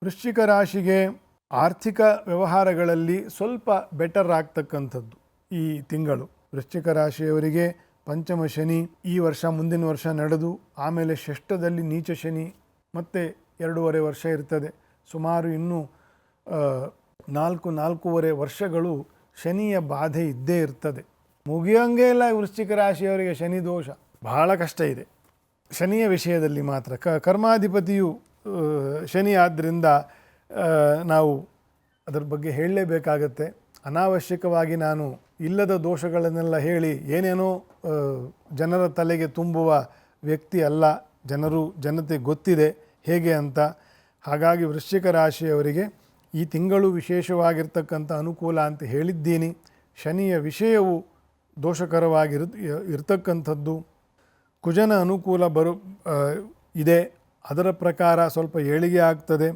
ವೃಶ್ಚಿಕ ರಾಶಿಗೆ ಆರ್ಥಿಕ ವ್ಯವಹಾರಗಳಲ್ಲಿ ಸ್ವಲ್ಪ ಬೆಟರ್ ಆಗ್ತಕ್ಕಂಥದ್ದು ಈ ತಿಂಗಳು. ವೃಶ್ಚಿಕ ರಾಶಿಯವರಿಗೆ ಪಂಚಮ ಶನಿ ಈ ವರ್ಷ ಮುಂದಿನ ವರ್ಷ ನಡೆದು ಆಮೇಲೆ ಷಷ್ಠದಲ್ಲಿ ನೀಚ ಶನಿ ಮತ್ತೆ 2.5 ವರ್ಷ ಇರ್ತದೆ. ಸುಮಾರು ಇನ್ನೂ 4.5 ವರ್ಷಗಳು ಶನಿಯ ಬಾಧೆ ಇದ್ದೇ ಇರ್ತದೆ. ಮುಗಿಯೋಂಗೇ ಇಲ್ಲ ವೃಶ್ಚಿಕ ರಾಶಿಯವರಿಗೆ ಶನಿ ದೋಷ ಬಹಳ ಕಷ್ಟ ಇದೆ. ಶನಿಯ ವಿಷಯದಲ್ಲಿ ಮಾತ್ರ ಕರ್ಮಾಧಿಪತಿಯು ಶನಿ ಆದ್ದರಿಂದ ನಾವು ಅದರ ಬಗ್ಗೆ ಹೇಳಲೇಬೇಕಾಗತ್ತೆ. ಅನಾವಶ್ಯಕವಾಗಿ ನಾನು ಇಲ್ಲದ ದೋಷಗಳನ್ನೆಲ್ಲ ಹೇಳಿ ಏನೇನೋ ಜನರ ತಲೆಗೆ ತುಂಬುವ ವ್ಯಕ್ತಿ ಅಲ್ಲ. ಜನತೆ ಗೊತ್ತಿದೆ ಹೇಗೆ ಅಂತ. ಹಾಗಾಗಿ ವೃಶ್ಚಿಕ ರಾಶಿಯವರಿಗೆ ಈ ತಿಂಗಳು ವಿಶೇಷವಾಗಿರ್ತಕ್ಕಂಥ ಅನುಕೂಲ ಅಂತ ಹೇಳಿದ್ದೀನಿ. ಶನಿಯ ವಿಷಯವು ದೋಷಕರವಾಗಿರ್ತಕ್ಕಂಥದ್ದು. ಕುಜನ ಅನುಕೂಲ ಇದೆ. ಅದರ ಪ್ರಕಾರ ಸ್ವಲ್ಪ ಏಳಿಗೆ ಆಗ್ತದೆ.